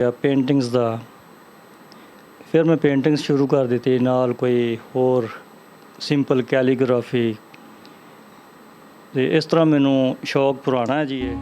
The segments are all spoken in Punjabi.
पेंटिंग्स ਦਾ ਫਿਰ ਮੈਂ ਪੇਂਟਿੰਗਸ ਸ਼ੁਰੂ ਕਰ ਦਿੱਤੀ ਨਾਲ ਕੋਈ ਹੋਰ ਸਿੰਪਲ ਕੈਲੀਗ੍ਰਾਫੀ ਤੇ ਇਸ ਤਰ੍ਹਾਂ ਮੈਨੂੰ ਸ਼ੌਕ ਪੁਰਾਣਾ ਹੈ ਜੀ ਇਹ।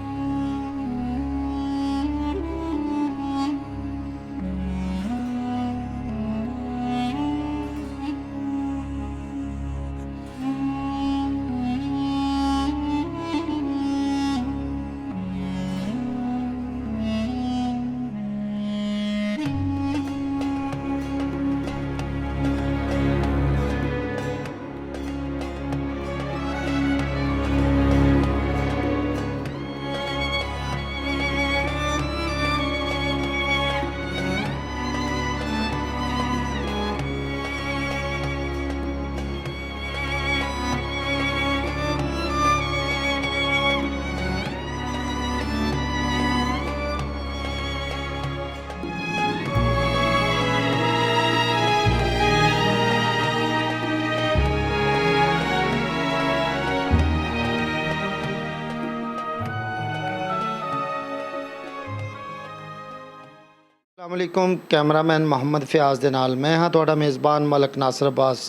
अस्सलामुअलैकुम कैमरामैन मोहम्मद फ़याज़ दे नाल मैं हाँ तुहाडा मेज़बान Malak Nasir Abbas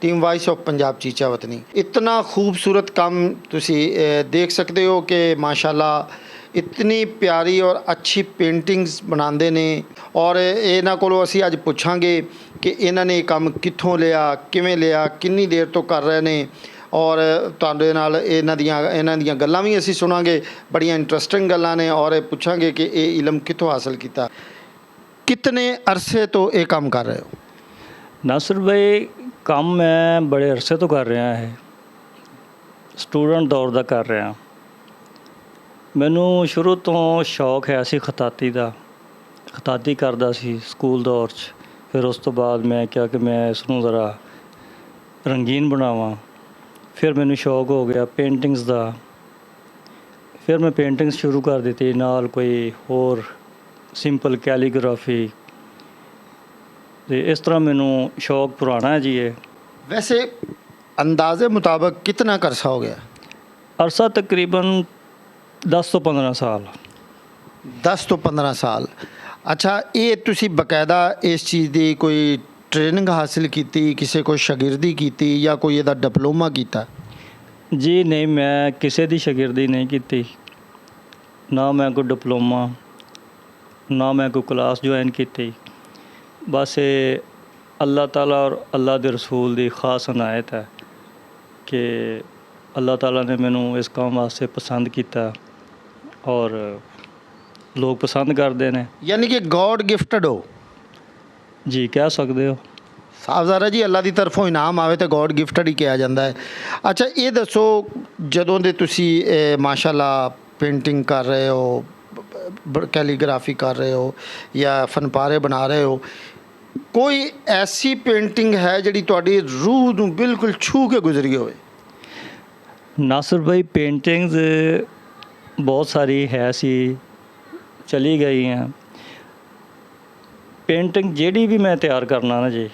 team voice of Punjab Chichawatni. इतना खूबसूरत काम तुसी देख सकते हो कि माशाल्लाह इतनी प्यारी और अच्छी पेंटिंग्स बनाते ने और इन्हां कोलों असीं अज पुछांगे कि इन्हां ने काम कित्थों लिया किवें लिया कितनी देर तो कर रहे ने और तुहाडे नाल इन्हां दियां गल्लां भी असीं सुनांगे। बड़ियां इंटरस्टिंग गल्लां ने और पुछांगे कि ये इलम कित्थों हासिल कीता। कितने अरसे तो ये काम कर रहे हो? नासिर भाई काम मैं बड़े अरसे तो कर ਰਿਹਾ ਹੈ ਸਟੂਡੈਂਟ ਦੌਰ ਦਾ ਕਰ ਰਿਹਾ। ਮੈਨੂੰ ਸ਼ੁਰੂ ਤੋਂ ਸ਼ੌਕ ਹੈ ਸੀ ਖਤਾਤੀ ਦਾ, ਖਤਾਤੀ ਕਰਦਾ ਸੀ ਸਕੂਲ ਦੌਰ 'ਚ। ਫਿਰ ਉਸ ਤੋਂ ਬਾਅਦ ਮੈਂ ਕਿਹਾ ਕਿ ਮੈਂ ਇਸ ਨੂੰ ਜ਼ਰਾ ਰੰਗੀਨ ਬਣਾਵਾਂ। ਫਿਰ ਮੈਨੂੰ ਸ਼ੌਕ ਹੋ ਗਿਆ ਪੇਂਟਿੰਗਸ ਦਾ। ਫਿਰ ਮੈਂ ਪੇਂਟਿੰਗਸ ਸ਼ੁਰੂ ਕਰ ਦਿੱਤੀ ਨਾਲ ਕੋਈ ਹੋਰ ਸਿੰਪਲ ਕੈਲੀਗ੍ਰਾਫੀ ਤੇ ਇਸ ਤਰ੍ਹਾਂ ਮੈਨੂੰ ਸ਼ੌਕ ਪੁਰਾਣਾ ਹੈ ਜੀ ਇਹ। वैसे अंदाज़े मुताबिक कितना अरसा हो गया? अरसा तकरीबन 10 ਤੋਂ 15 ਸਾਲ। 10 ਤੋਂ 15 ਸਾਲ। अच्छा ये तुसी बकायदा इस चीज़ की कोई ट्रेनिंग हासिल की, किसी को शागिर्दी की या कोई ਇਹਦਾ डिप्लोमा किया? जी नहीं, मैं किसी की शागिर्दी नहीं की, ना मैं कोई डिप्लोमा ना मैं कोई क्लास ज्वाइन की। बस ये अल्लाह ताला और अल्लाह के रसूल की खास अनायत है कि अल्लाह ताला ने मैनू इस काम वास्ते पसंद किया और लोग पसंद करते हैं। यानी कि गॉड गिफ्टड हो? जी कह सकते हो। साफ ज़ाहिर है जी, अल्लाह की तरफों इनाम आवे तो गॉड गिफ्टड ही कहा जाता है। अच्छा ये दसो जदों दे तुसी माशाल्लाह पेंटिंग कर रहे हो, कैलीग्राफी कर रहे हो या फनपारे बना रहे हो, कोई ऐसी पेंटिंग है जिहड़ी तुहाडी रूह नूं बिल्कुल छू के गुजरी होवे? नासिर भाई पेंटिंग्स बहुत सारी है सी, चली गई हैं। पेंटिंग ਜਿਹੜੀ ਵੀ ਮੈਂ ਤਿਆਰ ਕਰਨਾ ਨਾ ਜੀ,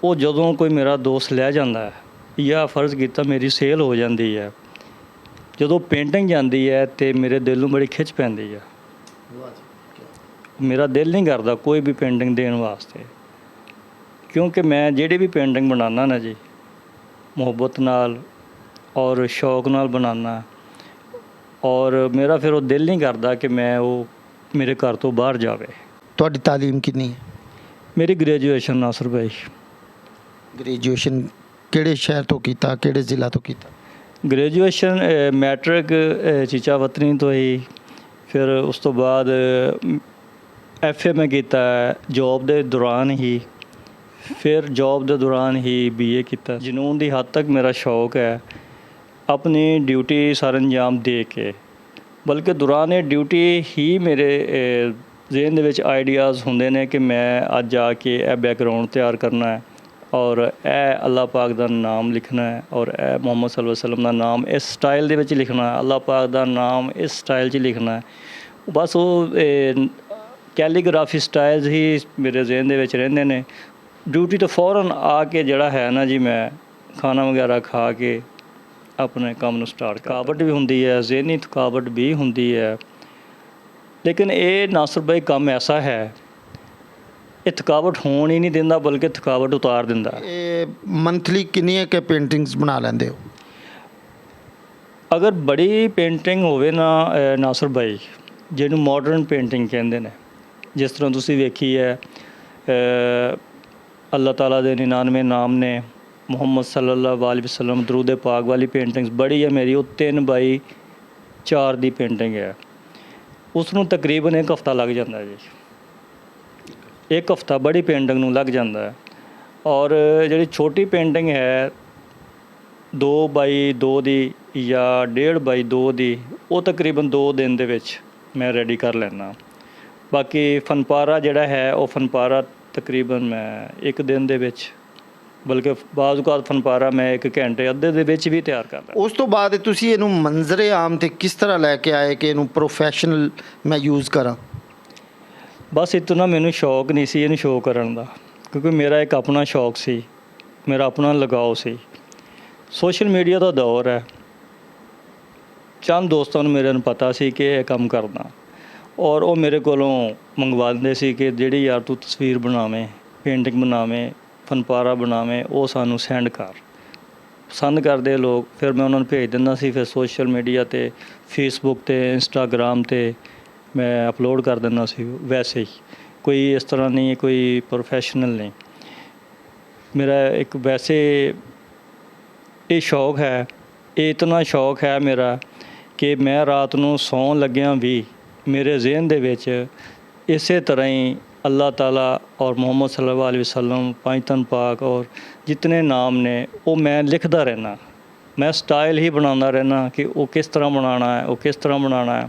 ਉਹ ਜਦੋਂ ਕੋਈ ਮੇਰਾ ਦੋਸਤ ਲੈ ਜਾਂਦਾ ਹੈ ਜਾਂ ਫਰਜ਼ ਕੀਤਾ ਮੇਰੀ ਸੇਲ ਹੋ ਜਾਂਦੀ ਹੈ, ਜਦੋਂ ਪੇਂਟਿੰਗ ਜਾਂਦੀ ਹੈ ਤੇ ਮੇਰੇ ਦਿਲ ਨੂੰ ਬੜੀ ਖਿੱਚ ਪੈਂਦੀ ਹੈ। ਮੇਰਾ ਦਿਲ ਨਹੀਂ ਕਰਦਾ ਕੋਈ ਵੀ ਪੇਂਟਿੰਗ ਦੇਣ ਵਾਸਤੇ, ਕਿਉਂਕਿ ਮੈਂ ਜਿਹੜੀ ਵੀ ਪੇਂਟਿੰਗ ਬਣਾਉਣਾ ਨਾ ਜੀ ਮੁਹੱਬਤ ਨਾਲ ਔਰ ਸ਼ੌਕ ਨਾਲ ਬਣਾਉਣਾ ਔਰ ਮੇਰਾ ਫਿਰ ਉਹ ਦਿਲ ਨਹੀਂ ਕਰਦਾ ਕਿ ਮੈਂ ਉਹ ਮੇਰੇ ਘਰ ਤੋਂ ਬਾਹਰ ਜਾਵੇ। ਤੁਹਾਡੀ ਤਾਲੀਮ ਕਿੰਨੀ ਹੈ? ਮੇਰੀ ਗ੍ਰੈਜੂਏਸ਼ਨ ਨਾਸਰ ਭਾਈ। ਗ੍ਰੈਜੂਏਸ਼ਨ ਕਿਹੜੇ ਸ਼ਹਿਰ ਤੋਂ ਕੀਤਾ, ਕਿਹੜੇ ਜ਼ਿਲ੍ਹਾ ਤੋਂ ਕੀਤਾ? ਗ੍ਰੈਜੂਏਸ਼ਨ ਮੈਟ੍ਰਿਕ ਚੀਚਾ ਵਤਨੀ ਤੋਂ ਹੀ। ਫਿਰ ਉਸ ਤੋਂ ਬਾਅਦ ਐਫਏ ਮੈਂ ਕੀਤਾ ਜੋਬ ਦੇ ਦੌਰਾਨ ਹੀ। ਫਿਰ ਜੋਬ ਦੇ ਦੌਰਾਨ ਹੀ ਬੀਏ ਕੀਤਾ। ਜਨੂਨ ਦੀ ਹੱਦ ਤੱਕ ਮੇਰਾ ਸ਼ੌਕ ਹੈ ਆਪਣੀ ਡਿਊਟੀ ਸਰ ਅੰਜਾਮ ਦੇ ਕੇ, ਬਲਕਿ ਦੌਰਾਨ ਇਹ ਡਿਊਟੀ ਹੀ ਮੇਰੇ ਜ਼ਿਹਨ ਦੇ ਵਿੱਚ ਆਈਡੀਆਜ਼ ਹੁੰਦੇ ਨੇ ਕਿ ਮੈਂ ਅੱਜ ਜਾ ਕੇ ਇਹ ਬੈਕਗਰਾਊਂਡ ਤਿਆਰ ਕਰਨਾ ਹੈ ਔਰ ਇਹ ਅੱਲਾਹ ਪਾਕ ਦਾ ਨਾਮ ਲਿਖਣਾ ਹੈ ਔਰ ਇਹ ਮੁਹੰਮਦ ਸੱਲੱਲਾਹੁ ਅਲੈहि ਵਸੱਲਮ ਦਾ ਨਾਮ ਇਸ ਸਟਾਈਲ ਦੇ ਵਿੱਚ ਲਿਖਣਾ ਹੈ, ਅੱਲਾਹ ਪਾਕ ਦਾ ਨਾਮ ਇਸ ਸਟਾਈਲ 'ਚ ਲਿਖਣਾ ਹੈ। ਬਸ ਉਹ ਕੈਲੀਗ੍ਰਾਫੀ ਸਟਾਈਲਸ ਹੀ ਮੇਰੇ ਜ਼ਿਹਨ ਦੇ ਵਿੱਚ ਰਹਿੰਦੇ ਨੇ। ਡਿਊਟੀ ਤੋਂ ਫੌਰਨ ਆ ਕੇ ਜਿਹੜਾ ਹੈ ਨਾ ਜੀ, ਮੈਂ ਖਾਣਾ ਵਗੈਰਾ ਖਾ ਕੇ ਆਪਣੇ ਕੰਮ ਨੂੰ ਸਟਾਰਟ। ਥਕਾਵਟ ਵੀ ਹੁੰਦੀ ਹੈ, ਜ਼ਿਹਨੀ ਥਕਾਵਟ ਵੀ ਹੁੰਦੀ ਹੈ, ਲੇਕਿਨ ਇਹ ਨਾਸਰ ਭਾਈ ਕੰਮ ਐਸਾ ਹੈ, ਇਹ ਥਕਾਵਟ ਹੋਣ ਹੀ ਨਹੀਂ ਦਿੰਦਾ, ਬਲਕਿ ਥਕਾਵਟ ਉਤਾਰ ਦਿੰਦਾ। ਇਹ ਮੰਥਲੀ ਕਿੰਨੀਆਂ ਕਿ ਪੇਂਟਿੰਗਸ ਬਣਾ ਲੈਂਦੇ ਹੋ? ਅਗਰ ਬੜੀ ਪੇਂਟਿੰਗ ਹੋਵੇ ਨਾ ਨਾਸਰ ਭਾਈ, ਜਿਹਨੂੰ ਮਾਡਰਨ ਪੇਂਟਿੰਗ ਕਹਿੰਦੇ ਨੇ, ਜਿਸ ਤਰ੍ਹਾਂ ਤੁਸੀਂ ਵੇਖੀ ਹੈ ਅੱਲਾਹ ਤਾਲਾ ਦੇ 99 ਨਾਮ ਨੇ, ਮੁਹੰਮਦ ਸੱਲੱਲਾਹੁ ਅਲੈਹਿ ਵਸੱਲਮ, ਦਰੂਦ ਪਾਕ ਵਾਲੀ ਪੇਂਟਿੰਗਸ ਬੜੀ ਹੈ ਮੇਰੀ, ਉਹ 3x4 ਦੀ ਪੇਂਟਿੰਗ ਹੈ। ਉਸ ਨੂੰ ਤਕਰੀਬਨ 1 ਹਫ਼ਤਾ ਲੱਗ ਜਾਂਦਾ ਜੀ, 1 ਹਫ਼ਤਾ ਬੜੀ ਪੇਂਟਿੰਗ ਨੂੰ ਲੱਗ ਜਾਂਦਾ ਹੈ। ਔਰ ਜਿਹੜੀ ਛੋਟੀ ਪੇਂਟਿੰਗ ਹੈ 2x2 ਦੀ ਜਾਂ 1.5x2 ਦੀ, ਉਹ ਤਕਰੀਬਨ 2 ਦਿਨ ਦੇ ਵਿੱਚ ਮੈਂ ਰੈਡੀ ਕਰ ਲੈਂਦਾ। ਬਾਕੀ ਫਨਪਾਰਾ ਜਿਹੜਾ ਹੈ, ਉਹ ਫਨਪਾਰਾ ਤਕਰੀਬਨ ਮੈਂ 1 ਦਿਨ ਦੇ ਵਿੱਚ, ਬਲਕਿ ਬਾਅਦ ਔਕਾਤ ਫਨਪਾਰਾ ਮੈਂ 1 ਘੰਟੇ ਅੱਧੇ ਦੇ ਵਿੱਚ ਵੀ ਤਿਆਰ ਕਰ ਲੈਂਦਾ। ਉਸ ਤੋਂ ਬਾਅਦ ਤੁਸੀਂ ਇਹਨੂੰ ਮੰਜ਼ਰੇ ਆਮ ਤੇ ਕਿਸ ਤਰ੍ਹਾਂ ਲੈ ਕੇ ਆਏ ਕਿ ਇਹਨੂੰ ਪ੍ਰੋਫੈਸ਼ਨਲ ਮੈਂ ਯੂਜ਼ ਕਰਾਂ? ਬਸ ਇਤਨਾ ਮੈਨੂੰ ਸ਼ੌਕ ਨਹੀਂ ਸੀ ਇਹਨੂੰ ਸ਼ੋਅ ਕਰਨ ਦਾ, ਕਿਉਂਕਿ ਮੇਰਾ ਇੱਕ ਆਪਣਾ ਸ਼ੌਕ ਸੀ, ਮੇਰਾ ਆਪਣਾ ਲਗਾਓ ਸੀ। ਸੋਸ਼ਲ ਮੀਡੀਆ ਦਾ ਦੌਰ ਹੈ, ਚੰਦ ਦੋਸਤਾਂ ਨੂੰ ਮੇਰੇ ਨੂੰ ਪਤਾ ਸੀ ਕਿ ਇਹ ਕੰਮ ਕਰਦਾ, ਔਰ ਉਹ ਮੇਰੇ ਕੋਲੋਂ ਮੰਗਵਾਉਂਦੇ ਸੀ ਕਿ ਜਿਹੜੀ ਯਾਰ ਤੂੰ ਤਸਵੀਰ ਬਣਾਵੇਂ, ਪੇਂਟਿੰਗ ਬਣਾਵੇਂ, ਫਨਪਾਰਾ ਬਣਾਵੇਂ, ਉਹ ਸਾਨੂੰ ਸੈਂਡ ਕਰ। ਪਸੰਦ ਕਰਦੇ ਲੋਕ, ਫਿਰ ਮੈਂ ਉਹਨਾਂ ਨੂੰ ਭੇਜ ਦਿੰਦਾ ਸੀ। ਫਿਰ ਸੋਸ਼ਲ ਮੀਡੀਆ 'ਤੇ, ਫੇਸਬੁੱਕ 'ਤੇ, ਇੰਸਟਾਗ੍ਰਾਮ 'ਤੇ ਮੈਂ ਅਪਲੋਡ ਕਰ ਦਿੰਦਾ ਸੀ। ਵੈਸੇ ਹੀ ਕੋਈ ਇਸ ਤਰ੍ਹਾਂ ਨਹੀਂ, ਕੋਈ ਪ੍ਰੋਫੈਸ਼ਨਲ ਨਹੀਂ, ਮੇਰਾ ਇੱਕ ਵੈਸੇ ਇਹ ਸ਼ੌਕ ਹੈ। ਇਹ ਇਤਨਾ ਸ਼ੌਕ ਹੈ ਮੇਰਾ ਕਿ ਮੈਂ ਰਾਤ ਨੂੰ ਸੌਣ ਲੱਗਿਆਂ ਵੀ ਮੇਰੇ ਜ਼ਿਹਨ ਦੇ ਵਿੱਚ ਇਸੇ ਤਰ੍ਹਾਂ ਹੀ ਅੱਲਾਹ ਤਾਲਾ ਔਰ ਮੁਹੰਮਦ ਸੱਲੱਲਾਹੁ ਅਲੈਹਿ ਵਸੱਲਮ, ਪੰਜ ਤਨ ਪਾਕ ਔਰ ਜਿਤਨੇ ਨਾਮ ਨੇ, ਉਹ ਮੈਂ ਲਿਖਦਾ ਰਹਿਣਾ। ਮੈਂ ਸਟਾਈਲ ਹੀ ਬਣਾਉਂਦਾ ਰਹਿਣਾ ਕਿ ਉਹ ਕਿਸ ਤਰ੍ਹਾਂ ਬਣਾਉਣਾ ਹੈ, ਉਹ ਕਿਸ ਤਰ੍ਹਾਂ ਬਣਾਉਣਾ ਹੈ।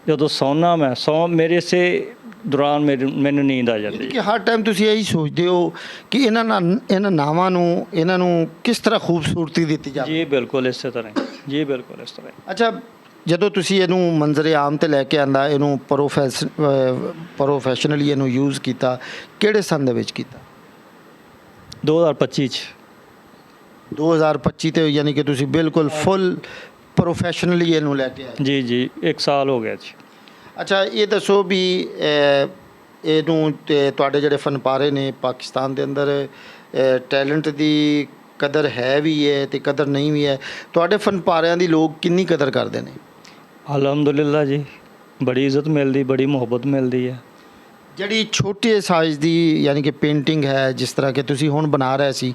ਜਦੋਂ ਸੌਂਦਾ ਮੈਂ ਮੇਰੇ ਇਸੇ ਦੌਰਾਨ ਮੈਨੂੰ ਨੀਂਦ ਆ ਜਾਂਦੀ। ਕਿ ਹਰ ਟਾਈਮ ਤੁਸੀਂ ਇਹੀ ਸੋਚਦੇ ਹੋ ਕਿ ਇਹਨਾਂ ਨਾਵਾਂ ਨੂੰ, ਇਹਨਾਂ ਨੂੰ ਕਿਸ ਤਰ੍ਹਾਂ ਖੂਬਸੂਰਤੀ ਦਿੱਤੀ ਜਾਵੇ? ਜੀ ਬਿਲਕੁਲ ਇਸੇ ਤਰ੍ਹਾਂ ਹੀ, ਜੀ ਬਿਲਕੁਲ ਇਸ ਤਰ੍ਹਾਂ ਹੀ। ਅੱਛਾ, ਜਦੋਂ ਤੁਸੀਂ ਇਹਨੂੰ ਮੰਜ਼ਰੇ ਆਮ 'ਤੇ ਲੈ ਕੇ ਆਂਦਾ, ਇਹਨੂੰ ਪ੍ਰੋਫੈਸ਼ਨਲੀ ਇਹਨੂੰ ਯੂਜ਼ ਕੀਤਾ, ਕਿਹੜੇ ਸੰਨ ਦੇ ਵਿੱਚ ਕੀਤਾ? 2025 'ਚ। 2025 'ਤੇ, ਯਾਨੀ ਕਿ ਤੁਸੀਂ ਬਿਲਕੁਲ ਫੁੱਲ ਪ੍ਰੋਫੈਸ਼ਨਲੀ ਇਹਨੂੰ ਲੈ ਕੇ ਆਏ? ਜੀ ਜੀ, 1 ਸਾਲ ਹੋ ਗਿਆ ਜੀ। ਅੱਛਾ, ਇਹ ਦੱਸੋ ਵੀ ਇਹਨੂੰ ਤੁਹਾਡੇ ਜਿਹੜੇ ਫਨਪਾਰੇ ਨੇ, ਪਾਕਿਸਤਾਨ ਦੇ ਅੰਦਰ ਟੈਲੈਂਟ ਦੀ ਕਦਰ ਹੈ ਵੀ ਹੈ ਅਤੇ ਕਦਰ ਨਹੀਂ ਵੀ ਹੈ। ਤੁਹਾਡੇ ਫਨਪਾਰਿਆਂ ਦੀ ਲੋਕ ਕਿੰਨੀ ਕਦਰ ਕਰਦੇ ਨੇ? ਅਲਹਮਦੁਲਿਲਾ ਜੀ, ਬੜੀ ਇੱਜ਼ਤ ਮਿਲਦੀ, ਬੜੀ ਮੁਹੱਬਤ ਮਿਲਦੀ ਹੈ। ਜਿਹੜੀ ਛੋਟੇ ਸਾਈਜ਼ ਦੀ ਯਾਨੀ ਕਿ ਪੇਂਟਿੰਗ ਹੈ, ਜਿਸ ਤਰ੍ਹਾਂ ਕਿ ਤੁਸੀਂ ਹੁਣ ਬਣਾ ਰਹੇ ਸੀ,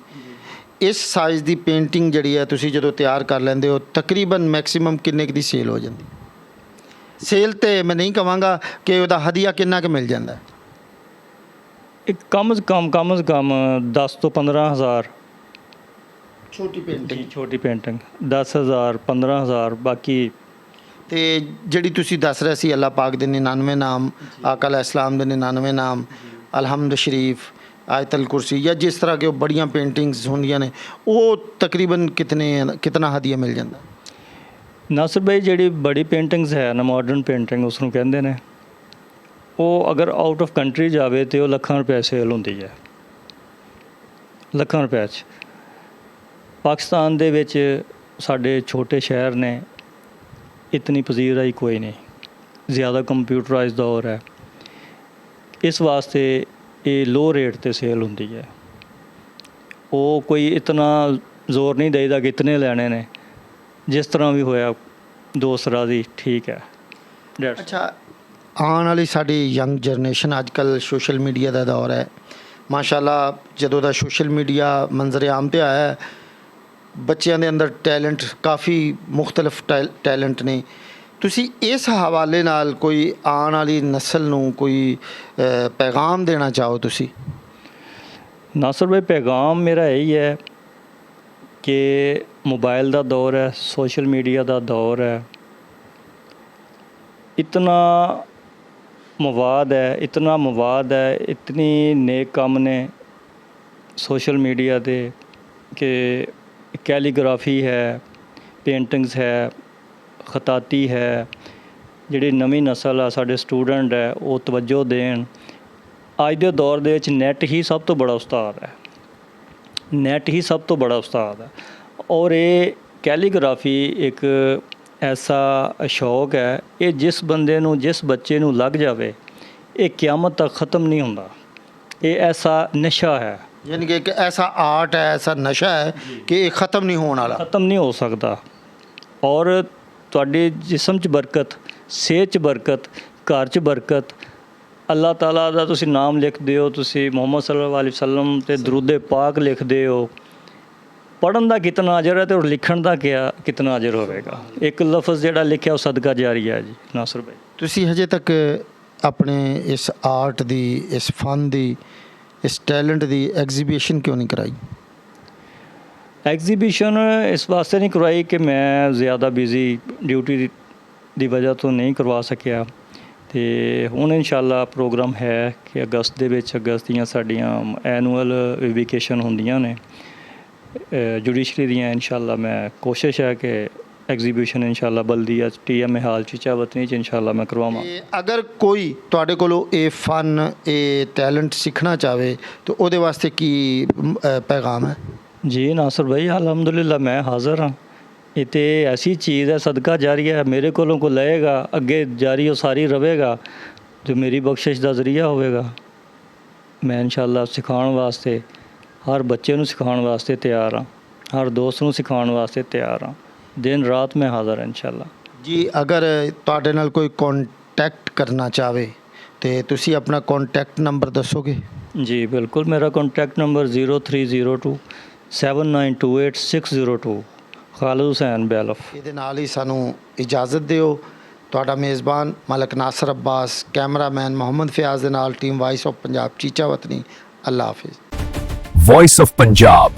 ਇਸ ਸਾਈਜ਼ ਦੀ ਪੇਂਟਿੰਗ ਜਿਹੜੀ ਹੈ ਤੁਸੀਂ ਜਦੋਂ ਤਿਆਰ ਕਰ ਲੈਂਦੇ ਹੋ, ਤਕਰੀਬਨ ਮੈਕਸਿਮਮ ਕਿੰਨੇ ਕੁ ਦੀ ਸੇਲ ਹੋ ਜਾਂਦੀ? ਸੇਲ ਤੇ ਮੈਂ ਨਹੀਂ ਕਹਾਂਗਾ ਕਿ ਉਹਦਾ ਹਦੀਆ ਕਿੰਨਾ ਕੁ ਮਿਲ ਜਾਂਦਾ? ਇੱਕ ਕਮ ਸੇ ਕਮ 10 ਤੋਂ 15 ਹਜ਼ਾਰ। ਛੋਟੀ ਪੇਂਟਿੰਗ? ਛੋਟੀ ਪੇਂਟਿੰਗ 10,000 15,000। ਬਾਕੀ ਤੇ ਜਿਹੜੀ ਤੁਸੀਂ ਦੱਸ ਰਹੇ ਸੀ ਅੱਲਾਹ ਪਾਕ ਦੇ 99 ਨਾਮ, ਆਕਾ ਅਲੈਹਿ ਸਲਾਮ ਦੇ 99 ਨਾਮ, ਅਲਹਮਦ ਸ਼ਰੀਫ, ਆਇਤਲ ਕੁਰਸੀ, ਜਾਂ ਜਿਸ ਤਰ੍ਹਾਂ ਕਿ ਉਹ ਬੜੀਆਂ ਪੇਂਟਿੰਗਸ ਹੁੰਦੀਆਂ ਨੇ, ਉਹ ਤਕਰੀਬਨ ਕਿਤਨਾ ਹਦੀਆ ਮਿਲ ਜਾਂਦਾ? ਨਾਸਰ ਭਾਈ, ਜਿਹੜੀ ਬੜੀ ਪੇਂਟਿੰਗਸ ਹੈ ਨਾ, ਮਾਡਰਨ ਪੇਂਟਿੰਗ ਉਸ ਨੂੰ ਕਹਿੰਦੇ ਨੇ, ਉਹ ਅਗਰ ਆਊਟ ਆਫ ਕੰਟਰੀ ਜਾਵੇ ਤਾਂ ਉਹ ਲੱਖਾਂ ਰੁਪਏ ਸੇਲ ਹੁੰਦੀ ਹੈ, ਲੱਖਾਂ ਰੁਪਏ 'ਚ। ਪਾਕਿਸਤਾਨ ਦੇ ਵਿੱਚ ਸਾਡੇ ਛੋਟੇ ਸ਼ਹਿਰ ਨੇ, ਇਤਨੀ ਪਜ਼ੀਰਾਈ ਕੋਈ ਨਹੀਂ, ਜ਼ਿਆਦਾ ਕੰਪਿਊਟਰਾਈਜ਼ ਦੌਰ ਹੈ, ਇਸ ਵਾਸਤੇ ਇਹ ਲੋ ਰੇਟ 'ਤੇ ਸੇਲ ਹੁੰਦੀ ਹੈ। ਉਹ ਕੋਈ ਇਤਨਾ ਜ਼ੋਰ ਨਹੀਂ ਦੇਈਦਾ ਕਿ ਇਤਨੇ ਲੈਣੇ ਨੇ, ਜਿਸ ਤਰ੍ਹਾਂ ਵੀ ਹੋਇਆ ਦੋਸਰਾ ਦੀ ਠੀਕ ਹੈ। ਅੱਛਾ, ਆਉਣ ਵਾਲੀ ਸਾਡੀ ਯੰਗ ਜਨਰੇਸ਼ਨ, ਅੱਜ ਕੱਲ੍ਹ ਸੋਸ਼ਲ ਮੀਡੀਆ ਦਾ ਦੌਰ ਹੈ, ਮਾਸ਼ਾਅੱਲਾ। ਜਦੋਂ ਦਾ ਸੋਸ਼ਲ ਮੀਡੀਆ ਮੰਜ਼ਰੇ ਆਮ 'ਤੇ ਆਇਆ ਹੈ, ਬੱਚਿਆਂ ਦੇ ਅੰਦਰ ਟੈਲੈਂਟ, ਕਾਫੀ ਮੁਖਤਲਿਫ ਟੈਲੈਂਟ ਨੇ। ਤੁਸੀਂ ਇਸ ਹਵਾਲੇ ਨਾਲ ਕੋਈ ਆਉਣ ਵਾਲੀ ਨਸਲ ਨੂੰ ਕੋਈ ਪੈਗਾਮ ਦੇਣਾ ਚਾਹੋ ਤੁਸੀਂ? ਨਾਸਰ ਭਾਈ, ਪੈਗਾਮ ਮੇਰਾ ਇਹੀ ਹੈ ਕਿ ਮੋਬਾਈਲ ਦਾ ਦੌਰ ਹੈ, ਸੋਸ਼ਲ ਮੀਡੀਆ ਦਾ ਦੌਰ ਹੈ, ਇਤਨਾ ਮਵਾਦ ਹੈ, ਇਤਨੀ ਨੇਕ ਕੰਮ ਨੇ ਸੋਸ਼ਲ ਮੀਡੀਆ 'ਤੇ ਕਿ ਕੈਲੀਗ੍ਰਾਫੀ ਹੈ, ਪੇਂਟਿੰਗਸ ਹੈ, ਖਤਾਤੀ ਹੈ। ਜਿਹੜੀ ਨਵੀਂ ਨਸਲ ਆ, ਸਾਡੇ ਸਟੂਡੈਂਟ ਹੈ, ਉਹ ਤਵੱਜੋ ਦੇਣ। ਅੱਜ ਦੇ ਦੌਰ ਦੇ ਵਿੱਚ ਨੈੱਟ ਹੀ ਸਭ ਤੋਂ ਬੜਾ ਉਸਤਾਦ ਹੈ, ਨੈੱਟ ਹੀ ਸਭ ਤੋਂ ਬੜਾ ਉਸਤਾਦ ਹੈ। ਔਰ ਇਹ ਕੈਲੀਗ੍ਰਾਫੀ ਇੱਕ ਐਸਾ ਸ਼ੌਕ ਹੈ, ਇਹ ਜਿਸ ਬੰਦੇ ਨੂੰ, ਜਿਸ ਬੱਚੇ ਨੂੰ ਲੱਗ ਜਾਵੇ, ਇਹ ਕਿਆਮਤ ਤੱਕ ਖ਼ਤਮ ਨਹੀਂ ਹੁੰਦਾ। ਇਹ ਐਸਾ ਨਸ਼ਾ ਹੈ, ਯਾਨੀ ਕਿ ਇੱਕ ਐਸਾ ਆਰਟ ਹੈ, ਐਸਾ ਨਸ਼ਾ ਹੈ ਕਿ ਇਹ ਖਤਮ ਨਹੀਂ ਹੋਣ ਵਾਲਾ। ख़त्म नहीं हो सकता। और ਤੁਹਾਡੇ ਜਿਸਮ 'ਚ ਬਰਕਤ, ਸਿਹਤ 'ਚ ਬਰਕਤ, ਘਰ 'ਚ ਬਰਕਤ, ਅੱਲਾਹ ਤਾਲਾ ਦਾ ਤੁਸੀਂ ਨਾਮ ਲਿਖਦੇ ਹੋ, ਤੁਸੀਂ ਮੁਹੰਮਦ ਸੱਲੱਲਾਹੁ ਅਲੈਹਿ ਵਸੱਲਮ ਤੇ ਦਰੂਦ ਪਾਕ ਲਿਖਦੇ ਹੋ, ਪੜ੍ਹਨ ਦਾ ਕਿਤਨਾ ਅਜਰ ਹੈ ਤੇ ਉਹ ਲਿਖਣ ਦਾ ਕਿਤਨਾ ਅਜਰ ਹੋਵੇਗਾ। ਇੱਕ ਲਫ਼ਜ਼ ਜਿਹੜਾ ਲਿਖਿਆ ਉਹ ਸਦਕਾ ਜਾਰੀ ਹੈ ਜੀ ਨਾਸਰ ਭਾਈ। ਤੁਸੀਂ ਹਜੇ ਤੱਕ ਆਪਣੇ ਇਸ ਆਰਟ ਦੀ, ਇਸ ਫਨ ਦੀ, ਇਸ ਟੈਲੈਂਟ ਦੀ ਐਗਜ਼ੀਬਿਸ਼ਨ ਕਿਉਂ ਨਹੀਂ ਕਰਾਈ? ਐਗਜ਼ੀਬਿਸ਼ਨ ਇਸ ਵਾਸਤੇ ਨਹੀਂ ਕਰਵਾਈ ਕਿ ਮੈਂ ਜ਼ਿਆਦਾ ਬਿਜ਼ੀ ਡਿਊਟੀ ਦੀ ਵਜ੍ਹਾ ਤੋਂ ਨਹੀਂ ਕਰਵਾ ਸਕਿਆ। ਤੇ ਹੁਣ ਇਨਸ਼ਾਅੱਲਾ ਪ੍ਰੋਗਰਾਮ ਹੈ ਕਿ ਅਗਸਤ ਦੇ ਵਿੱਚ, ਅਗਸਤ ਦੀਆਂ ਸਾਡੀਆਂ ਐਨੂਅਲ ਵੇਕੇਸ਼ਨ ਹੁੰਦੀਆਂ ਨੇ ਜੁਡੀਸ਼ਰੀ ਦੀਆਂ। ਇਨਸ਼ਾਅੱਲਾ ਮੈਂ ਕੋਸ਼ਿਸ਼ ਹੈ ਕਿ ਐਗਜ਼ੀਬਿਸ਼ਨ ਇਨਸ਼ਾਅੱਲਾ ਬਲਦੀਆ TMA ਹਾਲ ਚੀਚਾ ਵਤਨੀ 'ਚ ਇਨਸ਼ਾਅੱਲਾ ਮੈਂ ਕਰਵਾਵਾਂ। ਤੇ ਅਗਰ ਕੋਈ ਤੁਹਾਡੇ ਕੋਲੋਂ ਇਹ ਫਨ, ਇਹ ਟੈਲੈਂਟ ਸਿੱਖਣਾ ਚਾਹਵੇ ਤਾਂ ਉਹਦੇ ਵਾਸਤੇ ਕੀ ਪੈਗਾਮ ਹੈ? ਜੀ ਨਾਸਰ ਭਾਈ, ਅਲਹਮਦੁਲਿਲਾ ਮੈਂ ਹਾਜ਼ਰ ਹਾਂ। ਇਹ ਤੇ ਐਸੀ ਚੀਜ਼ ਹੈ, ਸਦਕਾ ਜਾਰੀ ਹੈ। ਮੇਰੇ ਕੋਲੋਂ ਕੋਈ ਲਏਗਾ, ਅੱਗੇ ਜਾਰੀ ਉਹ ਸਾਰੀ ਰਹੇਗਾ, ਜੋ ਮੇਰੀ ਬਖਸ਼ਿਸ਼ ਦਾ ਜ਼ਰੀਆ ਹੋਵੇਗਾ। ਮੈਂ ਇਨਸ਼ਾਅੱਲਾ ਸਿਖਾਉਣ ਵਾਸਤੇ, ਹਰ ਬੱਚੇ ਨੂੰ ਸਿਖਾਉਣ ਵਾਸਤੇ ਤਿਆਰ ਹਾਂ, ਹਰ ਦੋਸਤ ਨੂੰ ਸਿਖਾਉਣ ਵਾਸਤੇ ਤਿਆਰ ਹਾਂ। ਦਿਨ ਰਾਤ ਮੈਂ ਹਾਜ਼ਰ ਹਾਂ ਇਨਸ਼ਾਅੱਲਾ। ਜੀ ਅਗਰ ਤੁਹਾਡੇ ਨਾਲ ਕੋਈ ਕੰਟੈਕਟ ਕਰਨਾ ਚਾਹਵੇ ਤੇ ਤੁਸੀਂ ਆਪਣਾ ਕੰਟੈਕਟ ਨੰਬਰ ਦੱਸੋਗੇ? ਜੀ ਬਿਲਕੁਲ, ਮੇਰਾ ਕੰਟੈਕਟ ਨੰਬਰ 0302 7928 602, ਖਾਲਿਦ ਹੁਸੈਨ ਬੈਲਫ। ਇਹਦੇ ਨਾਲ ਹੀ ਸਾਨੂੰ ਇਜਾਜ਼ਤ ਦਿਓ। ਤੁਹਾਡਾ ਮੇਜ਼ਬਾਨ ਮਲਕ ਨਾਸਰ ਅब्बास, ਕੈਮਰਾਮੈਨ ਮੁਹੰਮਦ ਫਿਆਜ਼ ਦੇ ਨਾਲ team voice of Punjab Chichawatni. Allah ਹਾਫਿਜ਼। Voice of Punjab